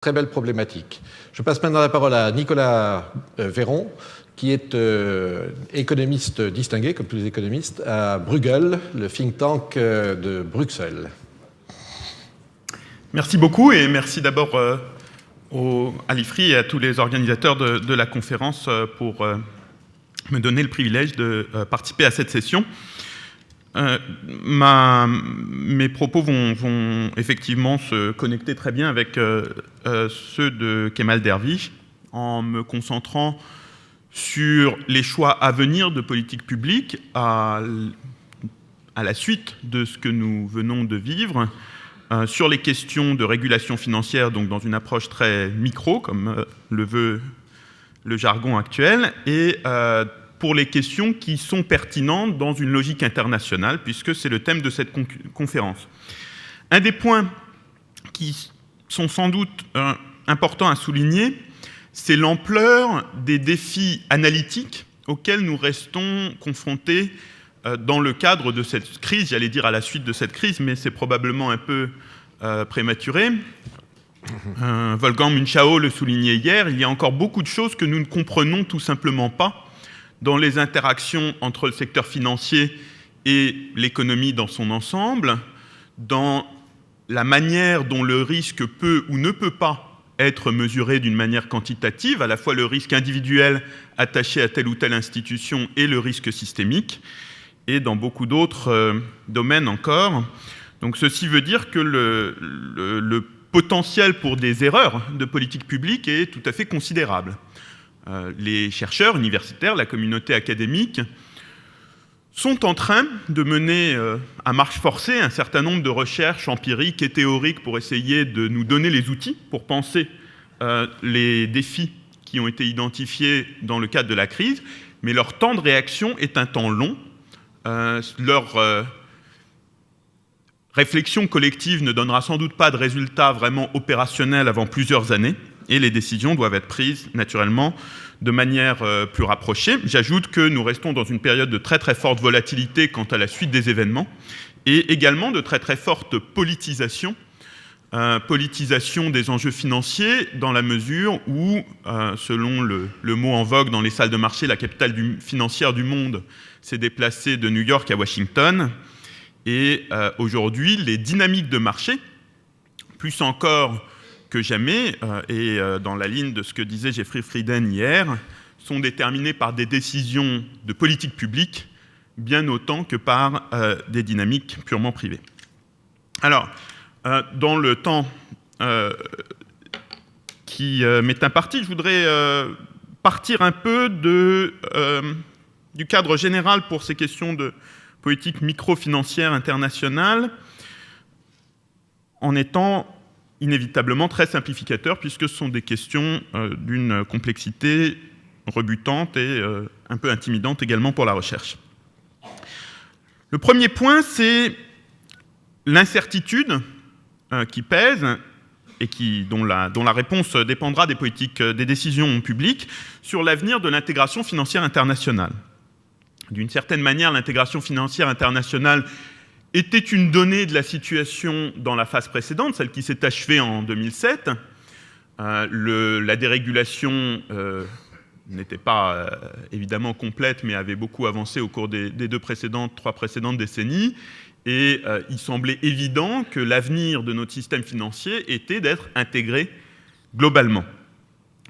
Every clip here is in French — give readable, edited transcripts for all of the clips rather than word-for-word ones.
Très belle problématique. Je passe maintenant la parole à Nicolas Véron, qui est économiste distingué, comme tous les économistes, à Bruegel, le think tank de Bruxelles. Merci beaucoup et merci d'abord à l'IFRI et à tous les organisateurs de la conférence pour me donner le privilège de participer à cette session. Mes propos vont effectivement se connecter très bien avec ceux de Kemal Dervish en me concentrant sur les choix à venir de politique publique à la suite de ce que nous venons de vivre, sur les questions de régulation financière, donc dans une approche très micro, comme le veut le jargon actuel, et pour les questions qui sont pertinentes dans une logique internationale, puisque c'est le thème de cette conférence. Un des points qui sont sans doute importants à souligner, c'est l'ampleur des défis analytiques auxquels nous restons confrontés dans le cadre de cette crise, j'allais dire à la suite de cette crise, mais c'est probablement un peu prématuré. Wolfgang Münchau le soulignait hier, il y a encore beaucoup de choses que nous ne comprenons tout simplement pas dans les interactions entre le secteur financier et l'économie dans son ensemble, dans la manière dont le risque peut ou ne peut pas être mesuré d'une manière quantitative, à la fois le risque individuel attaché à telle ou telle institution et le risque systémique, et dans beaucoup d'autres domaines encore. Donc ceci veut dire que le potentiel pour des erreurs de politique publique est tout à fait considérable. Les chercheurs universitaires, la communauté académique, sont en train de mener à marche forcée un certain nombre de recherches empiriques et théoriques pour essayer de nous donner les outils pour penser les défis qui ont été identifiés dans le cadre de la crise, mais leur temps de réaction est un temps long. Leur réflexion collective ne donnera sans doute pas de résultats vraiment opérationnels avant plusieurs années, et les décisions doivent être prises naturellement de manière plus rapprochée. J'ajoute que nous restons dans une période de très très forte volatilité quant à la suite des événements, et également de très très forte politisation des enjeux financiers, dans la mesure où, selon le mot en vogue dans les salles de marché, la capitale financière du monde s'est déplacée de New York à Washington. Et aujourd'hui, les dynamiques de marché, plus encore que jamais, et dans la ligne de ce que disait Jeffrey Frieden hier, sont déterminées par des décisions de politique publique, bien autant que par des dynamiques purement privées. Alors, dans le temps qui m'est imparti, je voudrais partir un peu du cadre général pour ces questions de politique microfinancière internationale, en étant inévitablement très simplificateur, puisque ce sont des questions d'une complexité rebutante et un peu intimidante également pour la recherche. Le premier point, c'est l'incertitude qui pèse et dont la réponse dépendra des politiques, des décisions publiques sur l'avenir de l'intégration financière internationale. D'une certaine manière, l'intégration financière internationale était une donnée de la situation dans la phase précédente, celle qui s'est achevée en 2007. La dérégulation n'était pas évidemment complète, mais avait beaucoup avancé au cours des trois précédentes décennies. Et il semblait évident que l'avenir de notre système financier était d'être intégré globalement.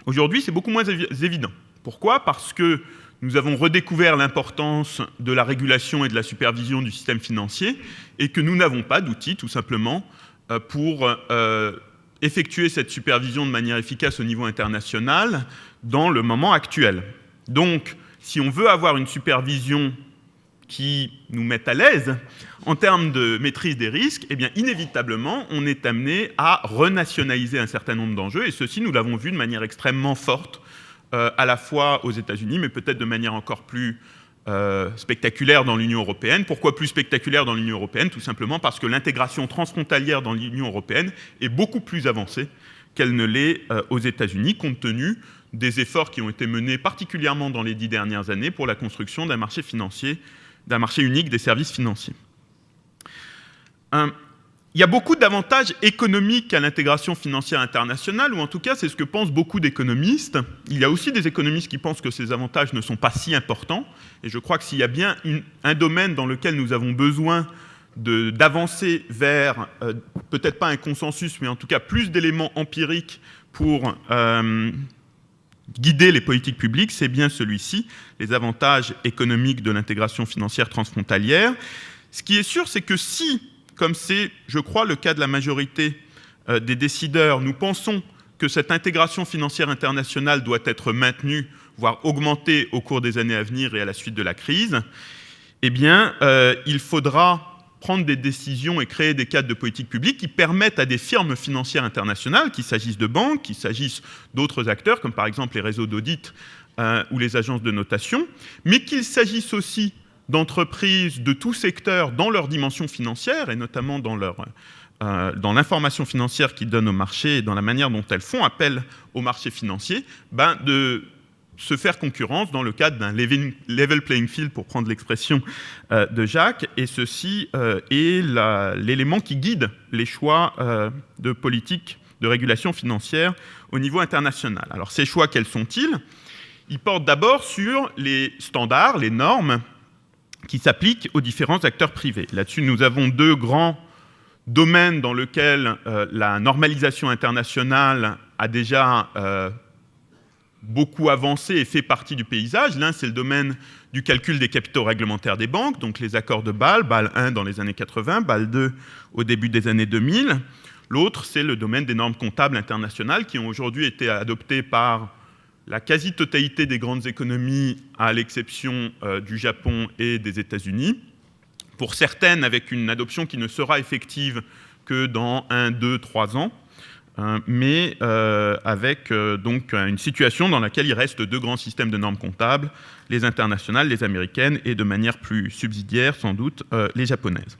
Aujourd'hui, c'est beaucoup moins évident. Pourquoi ? Parce que nous avons redécouvert l'importance de la régulation et de la supervision du système financier et que nous n'avons pas d'outils, tout simplement, pour effectuer cette supervision de manière efficace au niveau international dans le moment actuel. Donc, si on veut avoir une supervision qui nous mette à l'aise en termes de maîtrise des risques, eh bien, inévitablement, on est amené à renationaliser un certain nombre d'enjeux, et ceci, nous l'avons vu de manière extrêmement forte, à la fois aux États-Unis, mais peut-être de manière encore plus spectaculaire dans l'Union européenne. Pourquoi plus spectaculaire dans l'Union européenne ? Tout simplement parce que l'intégration transfrontalière dans l'Union européenne est beaucoup plus avancée qu'elle ne l'est aux États-Unis, compte tenu des efforts qui ont été menés particulièrement dans les 10 dernières années pour la construction d'un marché financier, d'un marché unique des services financiers. Il y a beaucoup d'avantages économiques à l'intégration financière internationale, ou en tout cas, c'est ce que pensent beaucoup d'économistes. Il y a aussi des économistes qui pensent que ces avantages ne sont pas si importants. Et je crois que s'il y a bien un domaine dans lequel nous avons besoin d'avancer vers, peut-être pas un consensus, mais en tout cas plus d'éléments empiriques pour guider les politiques publiques, c'est bien celui-ci, les avantages économiques de l'intégration financière transfrontalière. Ce qui est sûr, c'est que si, comme c'est, je crois, le cas de la majorité des décideurs, nous pensons que cette intégration financière internationale doit être maintenue, voire augmentée au cours des années à venir et à la suite de la crise, eh bien, il faudra prendre des décisions et créer des cadres de politique publique qui permettent à des firmes financières internationales, qu'il s'agisse de banques, qu'il s'agisse d'autres acteurs, comme par exemple les réseaux d'audit ou les agences de notation, mais qu'il s'agisse aussi d'entreprises de tout secteur dans leur dimension financière, et notamment dans l'information financière qu'ils donnent au marché et dans la manière dont elles font appel au marché financier, de se faire concurrence dans le cadre d'un level playing field, pour prendre l'expression de Jacques, et ceci est l'élément qui guide les choix de politique de régulation financière au niveau international. Alors ces choix, quels sont-ils ? Ils portent d'abord sur les standards, les normes qui s'appliquent aux différents acteurs privés. Là-dessus, nous avons deux grands domaines dans lesquels la normalisation internationale a déjà beaucoup avancé et fait partie du paysage. L'un, c'est le domaine du calcul des capitaux réglementaires des banques, donc les accords de Bâle, Bâle 1 dans les années 80, Bâle 2 au début des années 2000. L'autre, c'est le domaine des normes comptables internationales qui ont aujourd'hui été adoptées par la quasi-totalité des grandes économies, à l'exception du Japon et des États-Unis. Pour certaines, avec une adoption qui ne sera effective que dans 1, 2, 3 ans. Mais avec donc une situation dans laquelle il reste deux grands systèmes de normes comptables, les internationales, les américaines, et de manière plus subsidiaire, sans doute, les japonaises.